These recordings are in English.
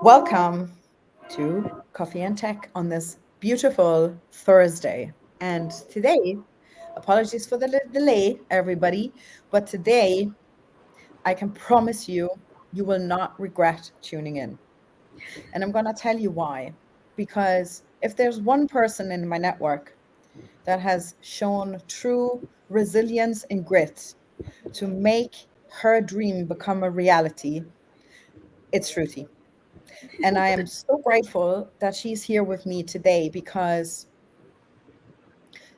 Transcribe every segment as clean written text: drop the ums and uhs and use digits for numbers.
Welcome to CoffeeIn Tech on this beautiful Thursday. And today, apologies for the delay, everybody, but today I can promise you, you will not regret tuning in. And I'm going to tell you why. Because if there's one person in my network that has shown true resilience and grit to make her dream become a reality, it's Shruti. And I am so grateful that she's here with me today because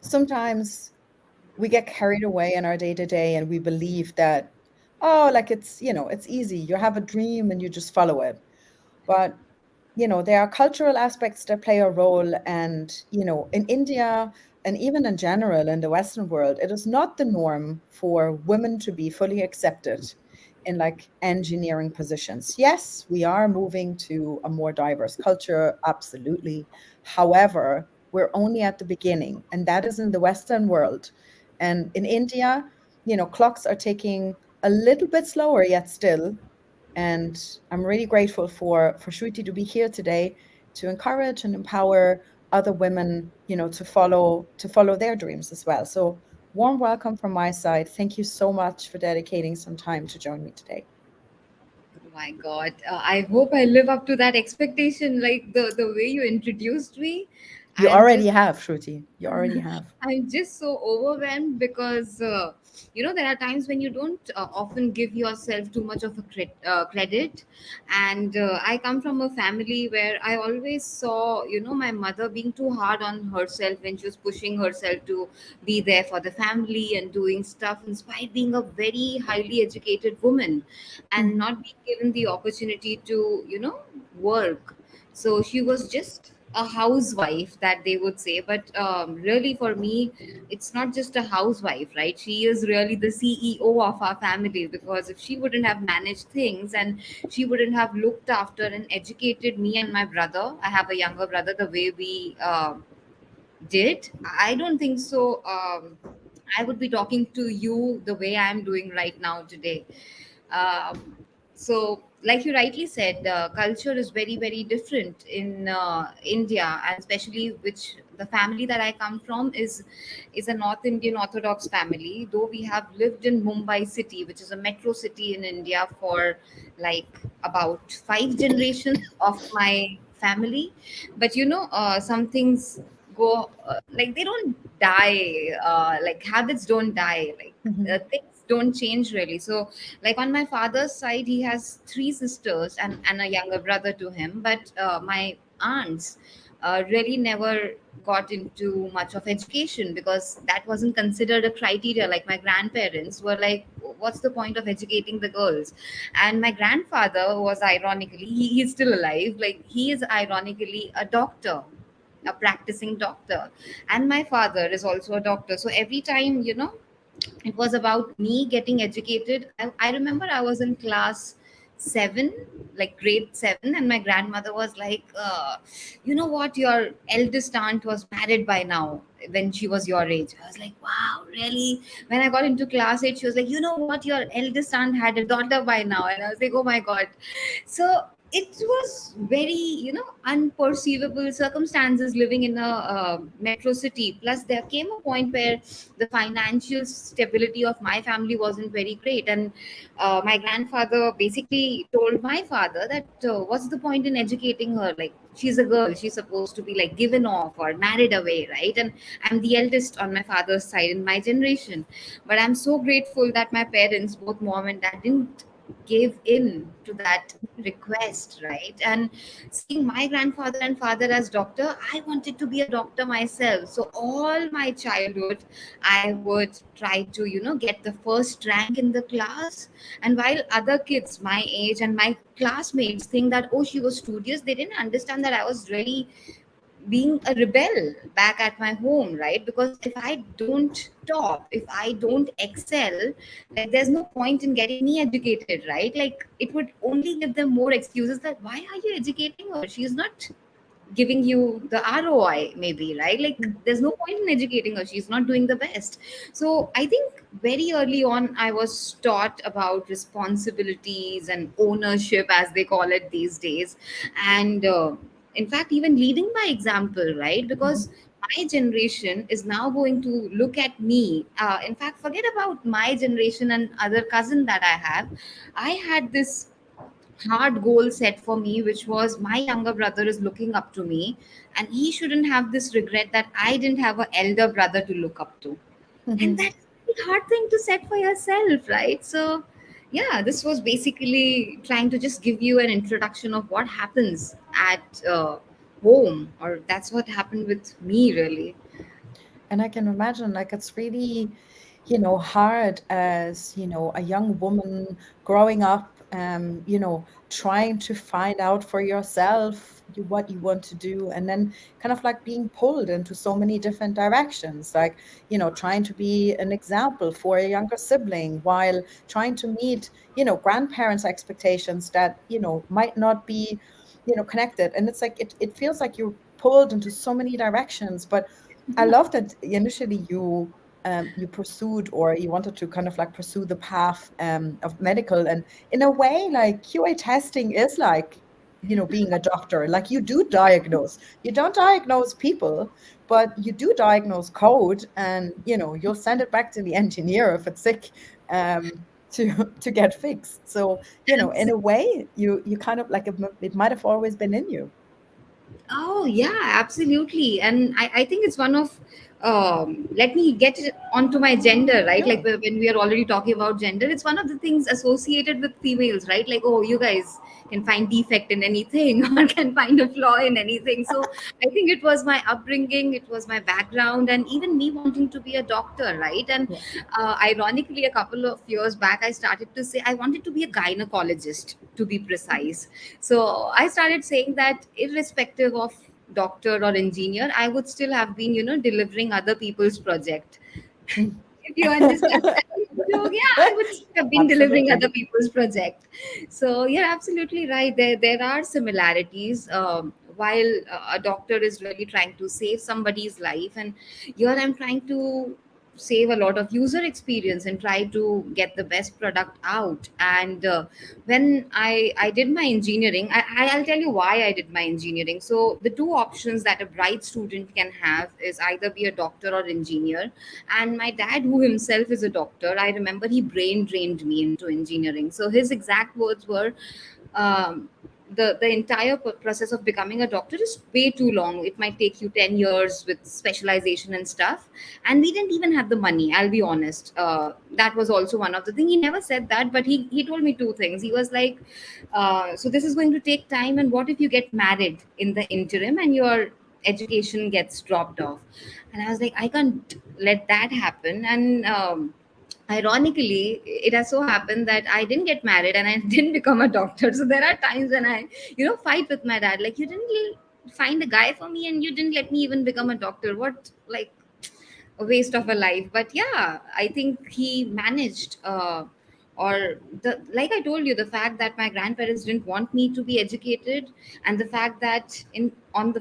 sometimes we get carried away in our day to day and we believe that, oh, like it's easy. You have a dream and you just follow it. But there are cultural aspects that play a role. And, in India and even in general in the Western world, it is not the norm for women to be fully accepted in like engineering positions. Yes, we are moving to a more diverse culture, absolutely. However, we're only at the beginning, and that is in the Western world. And in India, clocks are taking a little bit slower, yet still. And I'm really grateful for Shruti to be here today to encourage and empower other women, to follow their dreams as well. So warm welcome from my side. Thank you so much for dedicating some time to join me today. Oh my God. I hope I live up to that expectation. Like the way you introduced me, You I'm already just have, Shruti. You already have. I'm just so overwhelmed because there are times when you don't often give yourself too much of a credit, and I come from a family where I always saw my mother being too hard on herself when she was pushing herself to be there for the family and doing stuff, in spite being a very highly educated woman and Mhm. not being given the opportunity to work. So she was just a housewife, that they would say, but really for me it's not just a housewife, right? She is really the CEO of our family, because if she wouldn't have managed things and she wouldn't have looked after and educated me and my brother, I have a younger brother, the way we did, I don't think so I would be talking to you the way I'm doing right now today. So like you rightly said, culture is very very different in India, and especially which the family that I come from is a North Indian Orthodox family, though we have lived in Mumbai city, which is a metro city in India, for like about 5 generations of my family. But some things go like they don't die, like habits don't die, like Mhm. things don't change really. So like on my father's side, he has three sisters and a younger brother to him, but my aunts really never got into much of education, because that wasn't considered a criteria. Like my grandparents were like, what's the point of educating the girls? And my grandfather was ironically, he's still alive, like he is ironically a doctor, a practicing doctor, and my father is also a doctor. So every time it was about me getting educated. I remember I was in class 7, like grade 7, and my grandmother was like, you know what, your eldest aunt was married by now when she was your age. I was like, wow, really? When I got into class 8, she was like, you know what, your eldest aunt had a daughter by now. And I was like, oh my God. So it was very unperceivable circumstances living in a metro city. Plus there came a point where the financial stability of my family wasn't very great, and my grandfather basically told my father that what's the point in educating her, like she's a girl, she's supposed to be like given off or married away, right? And I'm the eldest on my father's side in my generation. But I'm so grateful that my parents, both mom and dad, didn't gave in to that request, right? And seeing my grandfather and father as doctor, I wanted to be a doctor myself. So all my childhood I would try to get the first rank in the class. And while other kids my age and my classmates think that, oh, she was studious, they didn't understand that I was really being a rebel back at my home, right? Because if I don't top, if I don't excel, like there's no point in getting me educated, right? Like it would only give them more excuses that why are you educating her, she's not giving you the ROI, maybe, right? Like, there's no point in educating her. She's not doing the best. So I think very early on, I was taught about responsibilities and ownership, as they call it these days. And in fact, even leading by example, right? Mhm. Because my generation is now going to look at me. In fact, forget about my generation and other cousin that I have. I had this hard goal set for me, which was my younger brother is looking up to me, and he shouldn't have this regret that I didn't have an elder brother to look up to. And Mhm. that's a very hard thing to set for yourself, right? So, yeah, this was basically trying to just give you an introduction of what happens at home, or that's what happened with me, really. And I can imagine, like, it's really, hard as, a young woman growing up, trying to find out for yourself what you want to do, and then kind of like being pulled into so many different directions, like, trying to be an example for a younger sibling while trying to meet, grandparents' expectations that, might not be, connected. And it's like, it feels like you're pulled into so many directions, but I love that initially you pursued, or you wanted to kind of like pursue the path of medical, and in a way, like QA testing is like, being a doctor. Like, you do diagnose. You don't diagnose people, but you do diagnose code, and you'll send it back to the engineer if it's sick, to get fixed. So, in a way, you kind of like, it might have always been in you. Oh yeah, absolutely. And I think it's one of let me get it onto my gender, right? Like Sure. when we are already talking about gender, it's one of the things associated with females, right? Like, oh, you guys can find defect in anything or can find a flaw in anything. So I think it was my upbringing, it was my background, and even me wanting to be a doctor, right? And Yeah. ironically, a couple of years back, I started to say I wanted to be a gynecologist, to be precise. So I started saying that irrespective of doctor or engineer, I would still have been, delivering other people's project. Mm. If you understand that joke, yeah, I would have been delivering Absolutely. other people's project. So you're absolutely right. There are similarities. While a doctor is really trying to save somebody's life, and here I'm trying to save a lot of user experience and try to get the best product out. And when I did my engineering, I'll tell you why I did my engineering. So the two options that a bright student can have is either be a doctor or engineer. And my dad, who himself is a doctor, I remember he brain drained me into engineering. So his exact words were, um, the entire process of becoming a doctor is way too long. It might take you 10 years with specialization and stuff. And we didn't even have the money, I'll be honest. That was also one of the things. He never said that, but he told me two things. He was like, so this is going to take time, and what if you get married in the interim and your education gets dropped off? And I was like, I can't let that happen. And ironically, it has so happened that I didn't get married and I didn't become a doctor. So there are times when I, fight with my dad, like, you didn't find a guy for me and you didn't let me even become a doctor. What, like, a waste of a life. But yeah, I think he managed. Or the, like I told you, the fact that my grandparents didn't want me to be educated, and the fact that on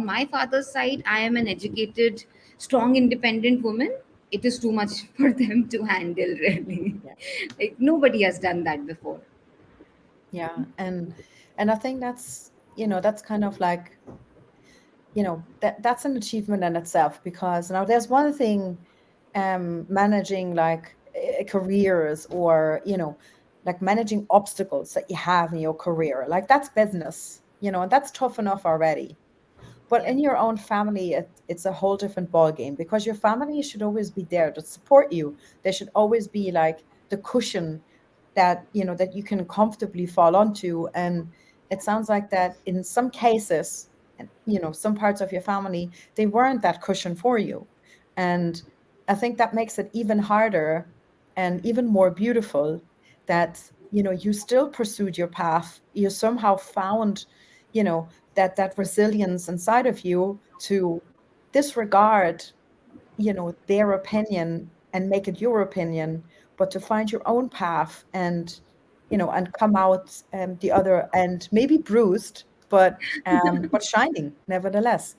my father's side, I am an educated, strong, independent woman. It is too much for them to handle, really. Yeah. Like, nobody has done that before. Yeah. And I think that's kind of like, that's an achievement in itself, because now there's one thing, managing like careers, or like managing obstacles that you have in your career, like that's business, and that's tough enough already. But Yeah. in your own family, it's a whole different ball game, because your family should always be there to support you. They should always be like the cushion that that you can comfortably fall onto. And it sounds like that in some cases, and some parts of your family, they weren't that cushion for you. And I think that makes it even harder and even more beautiful that you still pursued your path. You somehow found that resilience inside of you to disregard their opinion and make it your opinion, but to find your own path, and and come out the other end, maybe bruised, but shining nevertheless.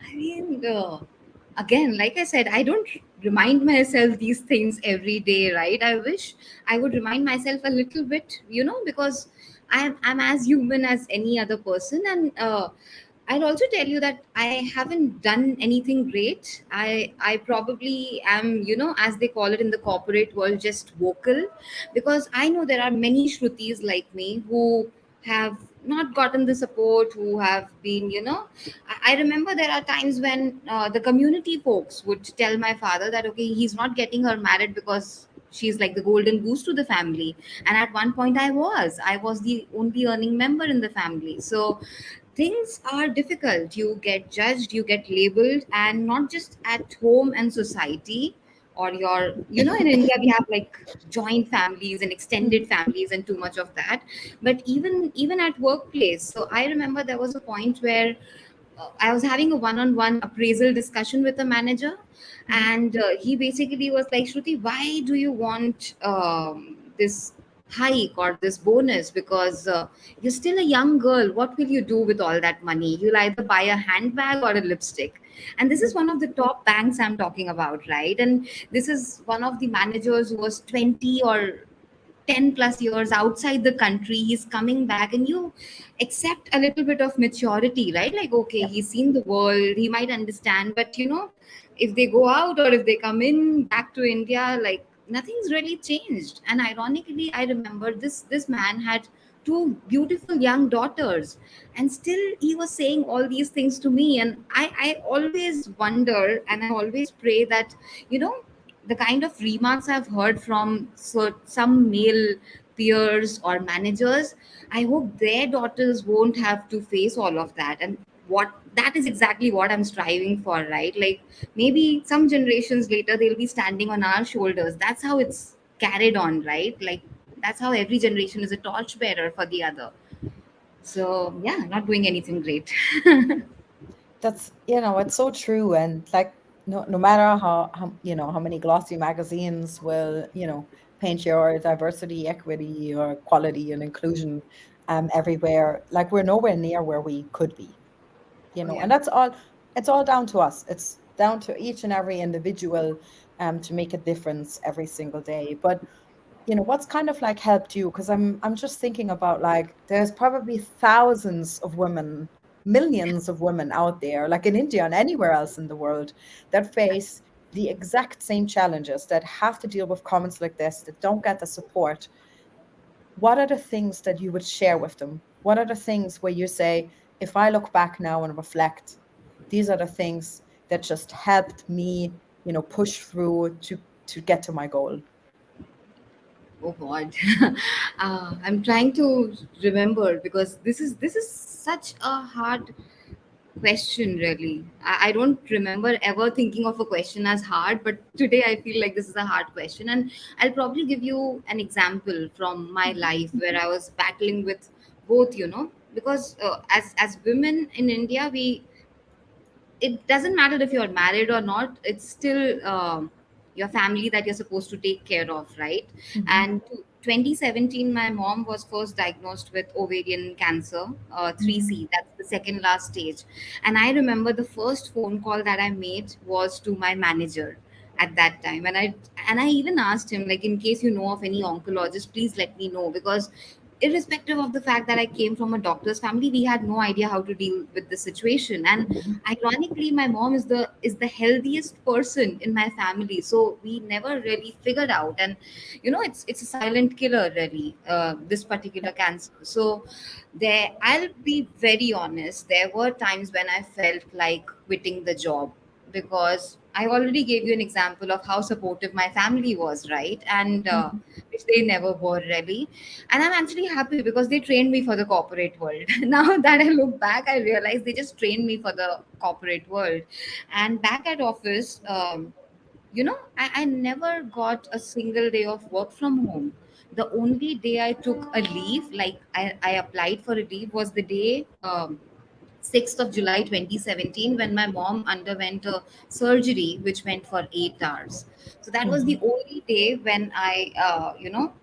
I mean, again, like I said, I don't remind myself these things every day, right? I wish I would remind myself a little bit, because I'm as human as any other person, and I'll also tell you that I haven't done anything great. I probably am, as they call it in the corporate world, just vocal, because I know there are many Shrutis like me who have not gotten the support, who have been, I remember there are times when the community folks would tell my father that, okay, he's not getting her married because she's like the golden goose to the family. And at one point, I was the only earning member in the family. So things are difficult. You get judged, you get labeled, and not just at home and society, or in India we have like joint families and extended Mhm, families and too much of that, but even at workplace. So I remember there was a point where I was having a one-on-one appraisal discussion with a manager, mhm, and he basically was like, Shruti, why do you want this hike or this bonus? Because you're still a young girl. What will you do with all that money? You'll either buy a handbag or a lipstick. And this is one of the top banks I'm talking about, right? And this is one of the managers who was 20 or 10 plus years outside the country. He's coming back, and you accept a little bit of maturity, right? Like, okay, yeah. he's seen the world, he might understand, but if they go out or if they come in back to India, like nothing's really changed. And ironically, I remember this man had two beautiful young daughters, and still he was saying all these things to me. And I always wonder, and I always pray that, you know the kind of remarks I've heard from some male peers or managers, I hope their daughters won't have to face all of that. And what that is exactly what I'm striving for, right? Like maybe some generations later they'll be standing on our shoulders. That's how it's carried on, right? Like that's how every generation is a torchbearer for the other. So yeah, not doing anything great. That's, it's so true. And like, no matter how many glossy magazines will, paint your diversity, equity, or equality and inclusion everywhere, like we're nowhere near where we could be, Oh and yeah. it's all down to us. It's down to each and every individual to make a difference every single day. But what's kind of like helped you, because I'm just thinking about, like, there's probably thousands of women, millions of women out there, like in India and anywhere else in the world, that face the exact same challenges, that have to deal with comments like this, that don't get the support. What are the things that you would share with them? What are the things where you say, if I look back now and reflect, these are the things that just helped me, push through to get to my goal? Oh God, I'm trying to remember, because this is such a hard question. Really, I don't remember ever thinking of a question as hard, but today I feel like this is a hard question, and I'll probably give you an example from my life where I was battling with both. Because as women in India, it doesn't matter if you're married or not, it's still your family that you're supposed to take care of, right? Mhm, And 2017 my mom was first diagnosed with ovarian cancer, mhm, 3C, that's the second last stage. And I remember the first phone call that I made was to my manager at that time. And I even asked him, like, in case you know of any oncologist, please let me know, because irrespective of the fact that I came from a doctor's family, we had no idea how to deal with the situation. And mhm. ironically, my mom is the healthiest person in my family, so we never really figured out. And it's a silent killer, really, this Yeah. particular cancer. So I'll be very honest, there were times when I felt like quitting the job, because I already gave you an example of how supportive my family was, right? And Mhm. which they never were, really. And I'm actually happy because they trained me for the corporate world. Now that I look back, I realize they just trained me for the corporate world. And back at office, I never got a single day of work from home. The only day I took a leave, like I applied for a leave, was the day 6th of July 2017, when my mom underwent a surgery which went for 8 hours. So that was the Mhm. only day when I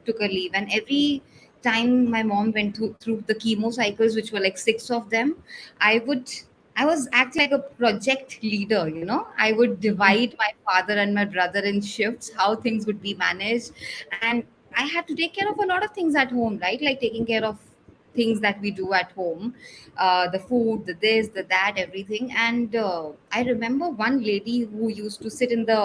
took a leave. And every time my mom went through the chemo cycles, which were like six of them, I would I was acting like a project leader, you know. I would Mhm. divide my father and my brother in shifts, how things would be managed. And I had to take care of a lot of things at home, right? Like taking care of things that we do at home, the food, the this, the that, everything. And I remember one lady who used to sit in the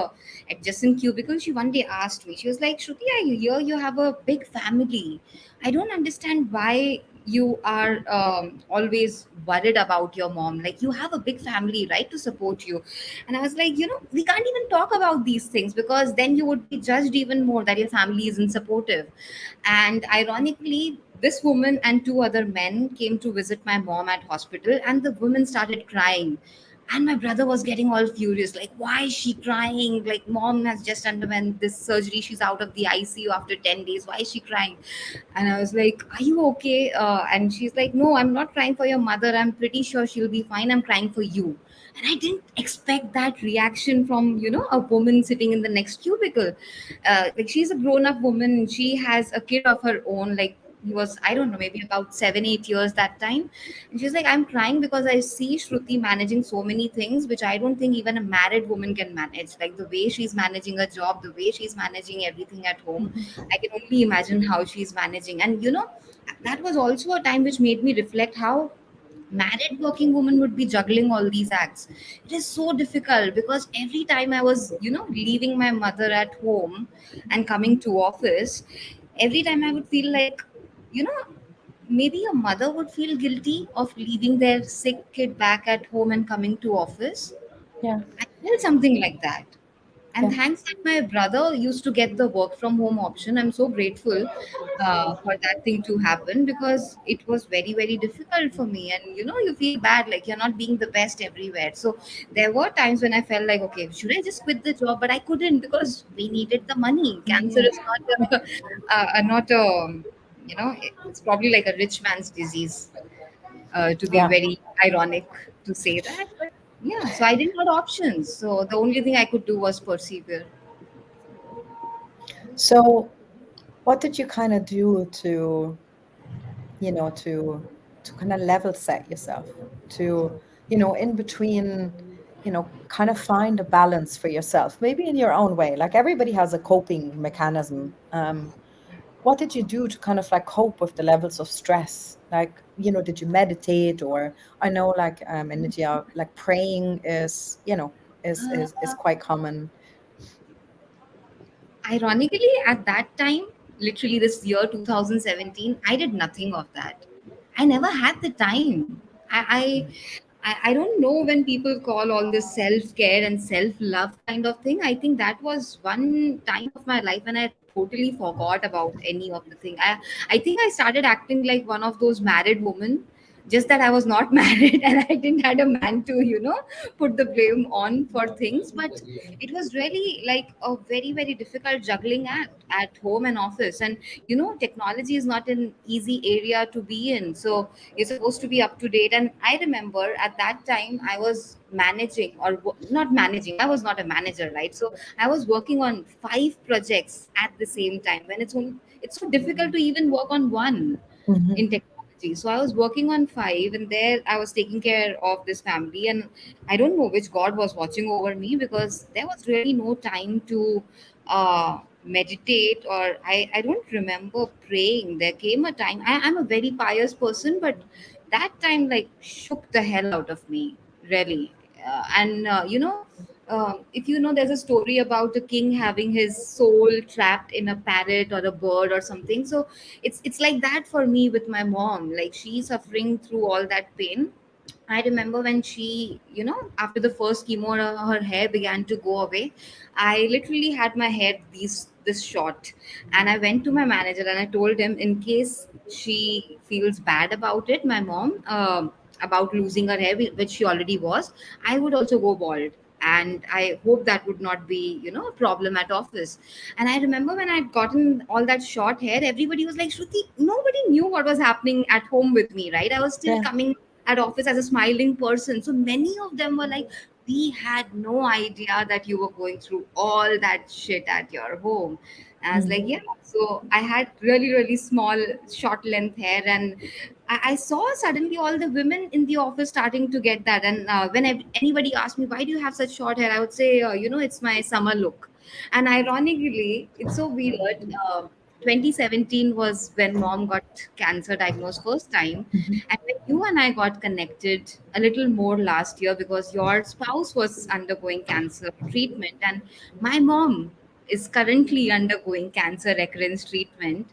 adjacent cubicle. She one day asked me, she was like, Shruti, I hear you have a big family. I don't understand why you are always worried about your mom. Like, you have a big family, right, to support you. And I was like, you know, we can't even talk about these things, because then you would be judged even more that your family isn't supportive. And ironically, this woman and two other men came to visit my mom at hospital, and the woman started crying. And my brother was getting all furious, like, why is she crying? Like, mom has just underwent this surgery, she's out of the ICU after 10 days, why is she crying? And I was like, are you okay? And she's like, no, I'm not crying for your mother, I'm pretty sure she'll be fine, I'm crying for you. And I didn't expect that reaction from, you know, a woman sitting in the next cubicle. Like, she's a grown-up woman, she has a kid of her own. Like, he was, I don't know, maybe about 7 8 years that time. And she's like, I'm crying because I see Shruti managing so many things which I don't think even a married woman can manage. Like, the way she's managing a job, the way she's managing everything at home, I can only imagine how she's managing. And you know, that was also a time which made me reflect how married working woman would be juggling all these acts. It is so difficult, because every time I was, you know, leaving my mother at home and coming to office, every time I would feel like, you know, maybe a mother would feel guilty of leaving their sick kid back at home and coming to office. Yeah, I felt something like that. And yeah, thanks that my brother used to get the work from home option, I'm so grateful for that thing to happen, because it was very, very difficult for me. And you know, you feel bad, like you're not being the best everywhere. So there were times when I felt like, okay, should I just quit the job? But I couldn't, because we needed the money. Cancer is not a, not a, you know, it's probably like a rich man's disease, to be yeah. very ironic to say that. But yeah, so I didn't have options. So the only thing I could do was persevere. So, what did you kind of do to, you know, to kind of level set yourself, to, you know, in between, you know, kind of find a balance for yourself, maybe in your own way. Like everybody has a coping mechanism. What did you do to kind of like cope with the levels of stress? Like, you know, did you meditate? Or I know like in India, like praying is, you know, is quite common. Ironically, at that time, literally this year 2017, I did nothing of that. I never had the time. I don't know when people call all this self care and self love kind of thing. I think that was one time of my life when I totally forgot about any of the thing. I think I started acting like one of those married women, just that I was not married and I didn't had a man to, you know, put the blame on for things. But it was really like a very, very difficult juggling act at home and office. And you know, technology is not an easy area to be in, so you're supposed to be up to date. And I remember at that time I was managing, or not managing, I was not a manager, right? So I was working on 5 projects at the same time, when it's so difficult to even work on one Hmm. in technology. So I was working on 5, and there I was taking care of this family. And I don't know which God was watching over me, because there was really no time to meditate, or I don't remember praying. There came a time, I'm a very pious person, but that time like shook the hell out of me, really. And you know, if you know, there's a story about a king having his soul trapped in a parrot or a bird or something. So it's like that for me with my mom. Like, she's suffering through all that pain. I remember when she, you know, after the first chemo, her hair began to go away. I literally had my hair this short, and I went to my manager and I told him, in case she feels bad about it, my mom, about losing her hair, which she already was, I would also go bald. And I hope that would not be, you know, a problem at office. And I remember when I'd gotten all that short hair, everybody was like, Shruti, nobody knew what was happening at home with me, right? I was still Yeah. coming at office as a smiling person. So many of them were like, we had no idea that you were going through all that shit at your home. I was like, Mm. yeah. So I had really, really small, short length hair, and I saw suddenly all the women in the office starting to get that. And when anybody asked me, why do you have such short hair? I would say, it's my summer look. And ironically, it's so weird. 2017 was when mom got cancer diagnosed first time, Mhm. and when you and I got connected a little more last year because your spouse was undergoing cancer treatment, and my mom is currently undergoing cancer recurrence treatment.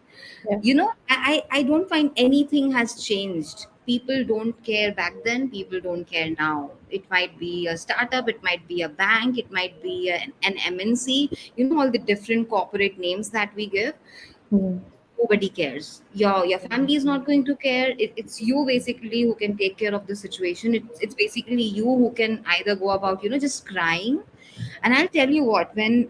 Yeah. I don't find anything has changed. People don't care back then, people don't care now. It might be a startup, it might be a bank, it might be an MNC, all the different corporate names that we give. Mm. Nobody cares. Your family is not going to care. It's you basically who can take care of the situation. It's basically you who can either go about just crying. And I'll tell you what, when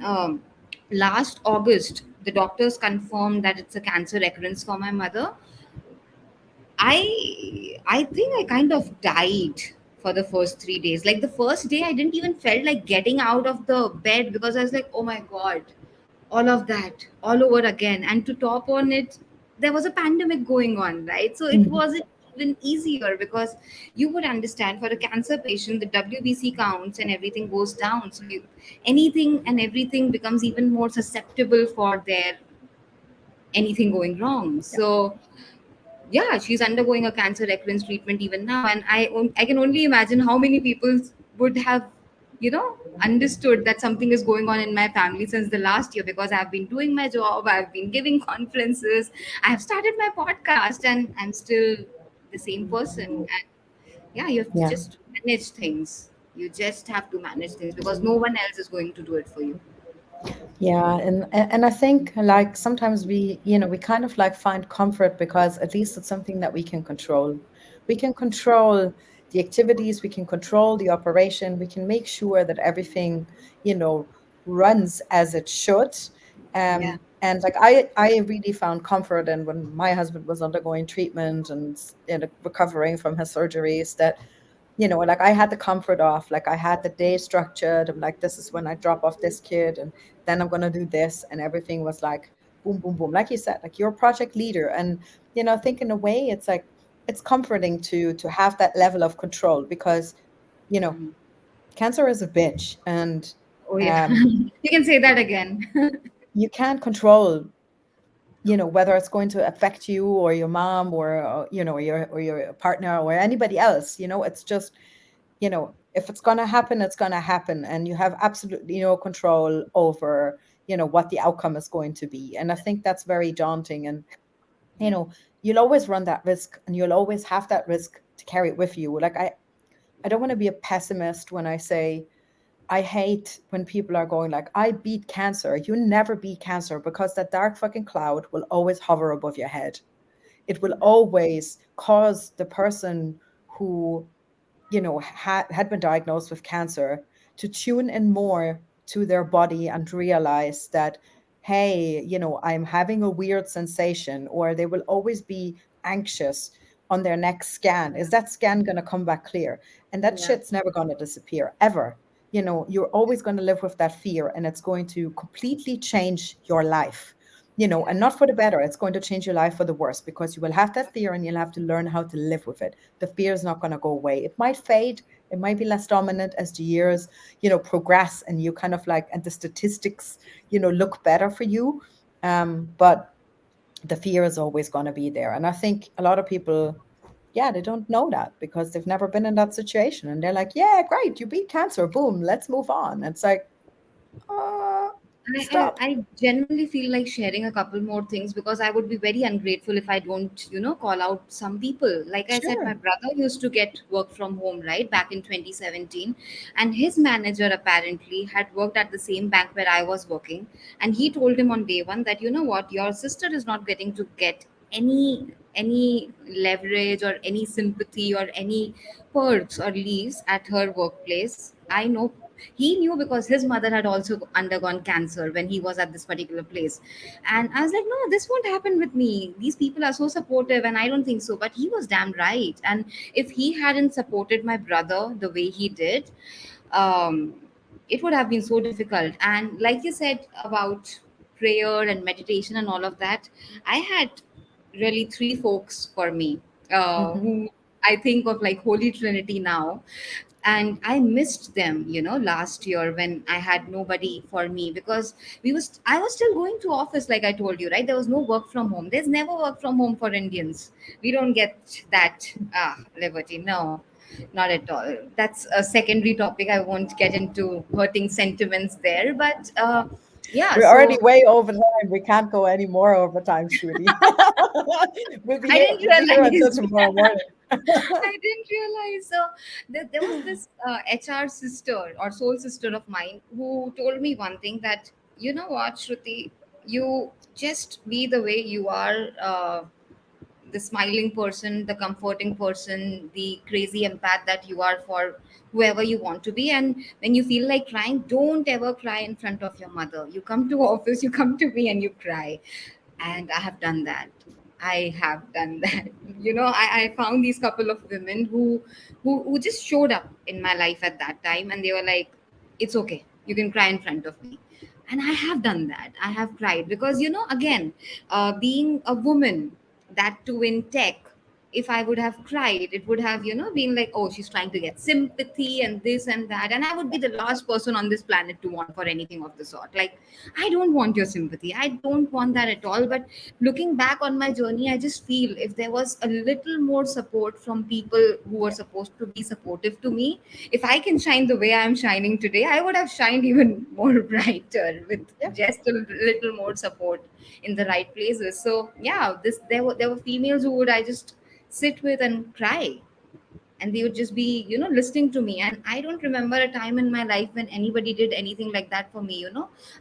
last August the doctors confirmed that it's a cancer recurrence for my mother, I think I kind of died for the first 3 days. Like the first day, I didn't even felt like getting out of the bed because I was like, oh my god, all of that all over again. And to top on it, there was a pandemic going on, right? So it Mhm. wasn't even easier because you would understand for a cancer patient, the WBC counts and everything goes down. So anything and everything becomes even more susceptible for their anything going wrong. Yeah. So yeah, she's undergoing a cancer recurrence treatment even now, and I can only imagine how many people would have understood that something is going on in my family since the last year, because I've been doing my job, I've been giving conferences, I have started my podcast, and I'm still the same person. And yeah, you have to Yeah. just manage things. You just have to manage things because no one else is going to do it for you. Yeah, and I think like sometimes we kind of like find comfort because at least it's something that we can control. We can control the activities, we can control the operation, we can make sure that everything, you know, runs as it should. Yeah, And like I really found comfort in when my husband was undergoing treatment and recovering from his surgeries that like I had the comfort of like I had the day structured. I'm like, this is when I drop off this kid, and then I'm gonna do this, and everything was like boom, boom, boom. Like you said, like you're a project leader, and I think in a way it's like it's comforting to have that level of control because you know mhm. cancer is a bitch, and Oh yeah. um, You can say that again. you can't control whether it's going to affect you or your mom or your partner or anybody else. It's just if it's going to happen, it's going to happen. And you have absolutely no control over, what the outcome is going to be. And I think that's very daunting. And, you know, you'll always run that risk and you'll always have that risk to carry it with you. Like, I don't want to be a pessimist when I say, I hate when people are going like, I beat cancer. You never beat cancer because that dark fucking cloud will always hover above your head. It will always cause the person who had been diagnosed with cancer to tune in more to their body and realize that, hey, I'm having a weird sensation, or they will always be anxious on their next scan. Is that scan going to come back clear? And that Yeah. shit's never going to disappear ever. You're always going to live with that fear, and it's going to completely change your life. And not for the better. It's going to change your life for the worse because you will have that fear and you'll have to learn how to live with it. The fear is not going to go away. It might fade. It might be less dominant as the years, progress, and you kind of like, and the statistics, look better for you. But the fear is always going to be there. And I think a lot of people, yeah, they don't know that because they've never been in that situation. And they're like, yeah, great, you beat cancer. Boom, let's move on. It's like, uh, stop. I genuinely feel like sharing a couple more things because I would be very ungrateful if I don't, call out some people. Like I said, my Sure. brother used to get work from home, right, back in 2017. And his manager apparently had worked at the same bank where I was working. And he told him on day one that, you know what, your sister is not getting to get any leverage or any sympathy or any perks or leaves at her workplace. I know he knew because his mother had also undergone cancer when he was at this particular place. And I was like, no, this won't happen with me. These people are so supportive, and I don't think so. But he was damn right. And if he hadn't supported my brother the way he did, um, it would have been so difficult. And like you said about prayer and meditation and all of that, I had really three folks for me, Hmm. who I think of like Holy Trinity now. And I missed them, last year when I had nobody for me, because I was still going to office, like I told you, right? There was no work from home. There's never work from home for Indians. We don't get that liberty. No, not at all. That's a secondary topic. I won't get into hurting sentiments there, but yeah. We're already So way over time. We can't go any more over time, Shruti. I didn't We'll be here until realize. tomorrow morning. I didn't realize. So there was this HR sister or soul sister of mine who told me one thing, that, you know what, Shruti, you just be the way you are. The smiling person, the comforting person, the crazy empath that you are for whoever you want to be. And when you feel like crying, don't ever cry in front of your mother. You come to office, you come to me and you cry. And I have done that. I have done that. I found these couple of women who just showed up in my life at that time, and they were like, it's okay, you can cry in front of me. And I have done that. I have cried because, again, being a woman, that too in tech, if I would have cried, it would have, been like, oh, she's trying to get sympathy and this and that. And I would be the last person on this planet to want for anything of the sort. Like, I don't want your sympathy. I don't want that at all. But looking back on my journey, I just feel if there was a little more support from people who were supposed to be supportive to me, if I can shine the way I'm shining today, I would have shined even more brighter with Yeah. just a little more support in the right places. So yeah, there were females who would I just sit with and cry, and they would just be, listening to me. And I don't remember a time in my life when anybody did anything like that for me.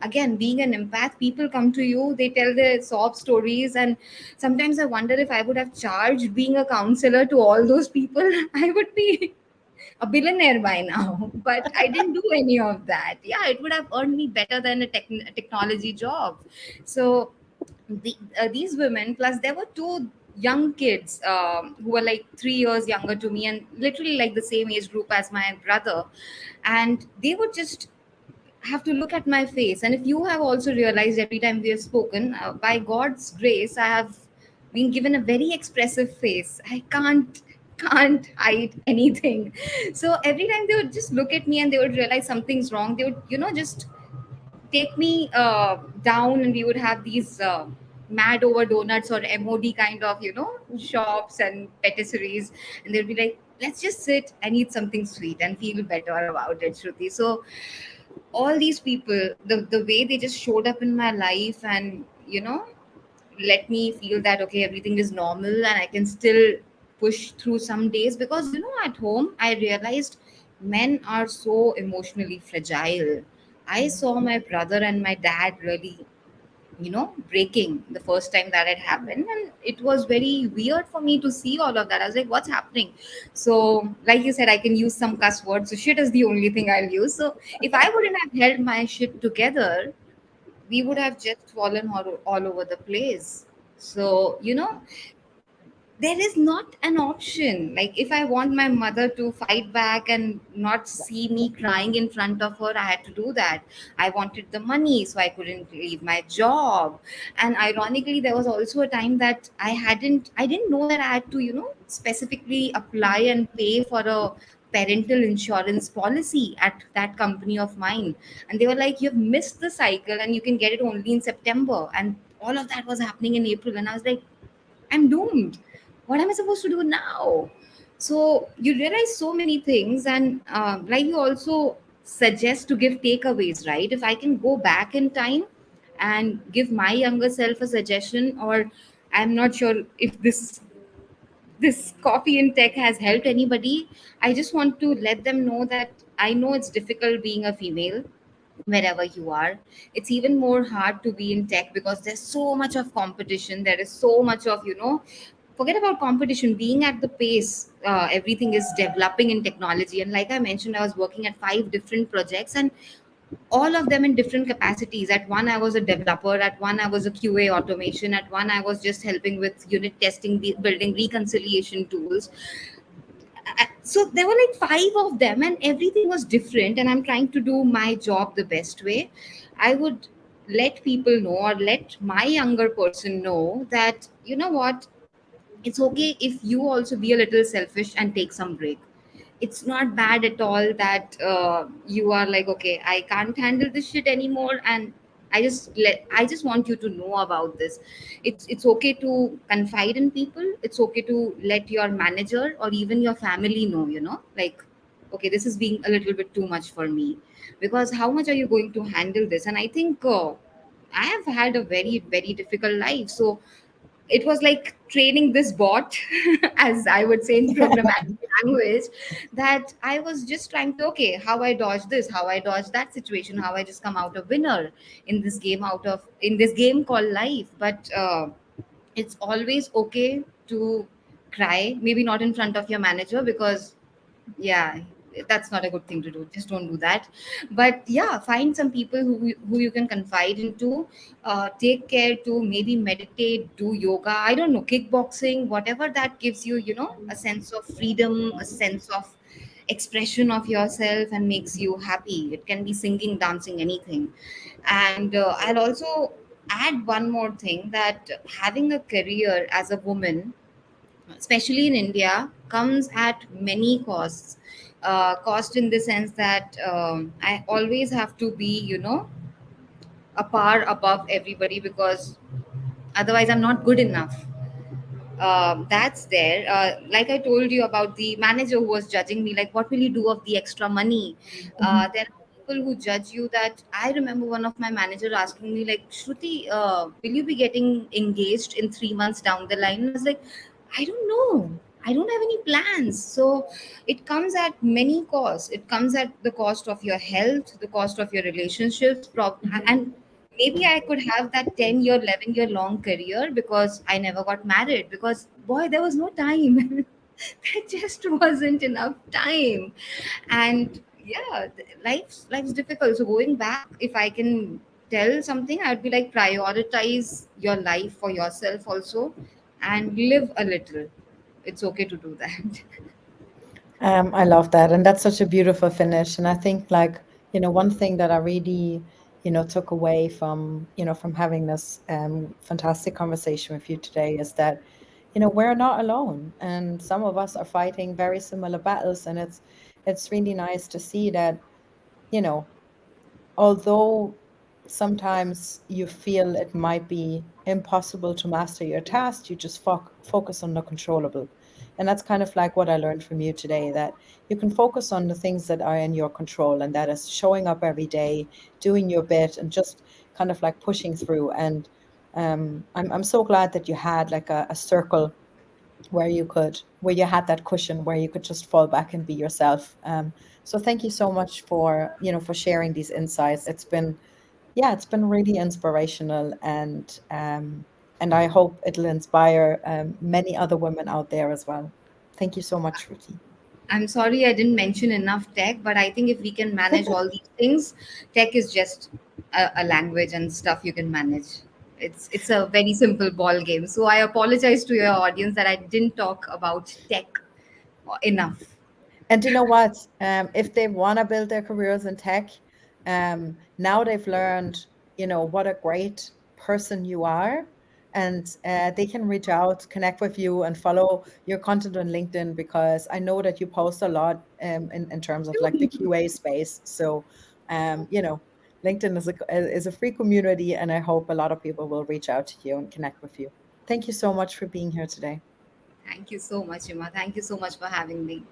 Again, being an empath, people come to you, they tell their sob stories, and sometimes I wonder if I would have charged being a counselor to all those people, I would be a billionaire by now. But I didn't do any of that. Yeah, it would have earned me better than a technology job. So these women, plus there were two young kids, who were like 3 years younger to me, and literally like the same age group as my brother. And they would just have to look at my face. And if you have also realized, every time we have spoken, by God's grace, I have been given a very expressive face. I can't hide anything. So every time they would just look at me and they would realize something's wrong, they would, just take me down, and we would have these mad over donuts or MOD kind of, shops and patisseries. And they'd be like, let's just sit and eat something sweet and feel better about it, Shruti. So all these people, the way they just showed up in my life, and, let me feel that, okay, everything is normal and I can still push through some days. Because, at home, I realized men are so emotionally fragile. I saw my brother and my dad really, breaking the first time that it happened. And it was very weird for me to see all of that. I was like, what's happening? So, like you said, I can use some cuss words. So, shit is the only thing I'll use. So, if I wouldn't have held my shit together, we would have just fallen all over the place. So, there is not an option. Like, if I want my mother to fight back and not see me crying in front of her, I had to do that. I wanted the money, so I couldn't leave my job. And ironically, there was also a time that I didn't know that I had to, specifically apply and pay for a parental insurance policy at that company of mine. And they were like, you've missed the cycle and you can get it only in September. And all of that was happening in April. And I was like, I'm doomed. What am I supposed to do now? So you realize so many things, and like you also suggest to give takeaways, right? If I can go back in time and give my younger self a suggestion, or I'm not sure if this coffee in tech has helped anybody. I just want to let them know that I know it's difficult being a female wherever you are. It's even more hard to be in tech because there's so much of competition. There is so much of, forget about competition, being at the pace, everything is developing in technology. And like I mentioned, I was working at 5 different projects, and all of them in different capacities. At one I was a developer, at one I was a QA automation, at one I was just helping with unit testing, building reconciliation tools. So there were like 5 of them, and everything was different, and I'm trying to do my job the best way. I would let people know, or let my younger person know, that you know what, it's okay if you also be a little selfish and take some break. It's not bad at all that you are like, okay, I can't handle this shit anymore, and I just want you to know about this. It's okay to confide in people. It's okay to let your manager or even your family know, like, okay, this is being a little bit too much for me, because how much are you going to handle this? And I think I have had a very very difficult life, so it was like training this bot as I would say in programmatic language, that I was just trying to, okay, how I dodge this, how I dodge that situation, how I just come out a winner in this game, out of in this game called life. But it's always okay to cry, maybe not in front of your manager, because yeah, that's not a good thing to do. Just don't do that. But yeah, find some people who you can confide into. Take care to maybe meditate, do yoga, I don't know, kickboxing, whatever that gives you, a sense of freedom, a sense of expression of yourself and makes you happy. It can be singing, dancing, anything. And I'll also add one more thing, that having a career as a woman, especially in India, comes at many costs. Cost in the sense that I always have to be, a par above everybody, because otherwise I'm not good enough. That's there. Like I told you about the manager who was judging me, like, what will you do of the extra money? There are people who judge you. That I remember one of my manager asking me, like, Shruti, will you be getting engaged in 3 months down the line? And I was like, I don't know. I don't have any plans. So it comes at many costs. It comes at the cost of your health, the cost of your relationships, and maybe I could have that 10-year, 11-year long career because I never got married, because boy, there was no time. There just wasn't enough time. And yeah, life's difficult. So going back, if I can tell something, I'd be like, prioritize your life for yourself also, and live a little. It's okay to do that. I love that. And that's such a beautiful finish. And I think like, one thing that I really, took away from, from having this fantastic conversation with you today is that, we're not alone. And some of us are fighting very similar battles. And it's really nice to see that, you know, although sometimes you feel it might be impossible to master your task, you just focus on the controllable. And that's kind of like what I learned from you today, that you can focus on the things that are in your control, and that is showing up every day, doing your bit, and just kind of like pushing through. And I'm so glad that you had like a circle where you had that cushion where you could just fall back and be yourself. So thank you so much for for sharing these insights. It's been really inspirational, and I hope it'll inspire many other women out there as well. Thank you so much, Shruti. I'm sorry I didn't mention enough tech, but I think if we can manage all these things, tech is just a language and stuff you can manage. It's a very simple ball game. So I apologize to your audience that I didn't talk about tech enough. And you know what? If they want to build their careers in tech, now they've learned, what a great person you are, and they can reach out, connect with you, and follow your content on LinkedIn, because I know that you post a lot in terms of like the QA space. So, LinkedIn is a free community, and I hope a lot of people will reach out to you and connect with you. Thank you so much for being here today. Thank you so much, Imma. Thank you so much for having me.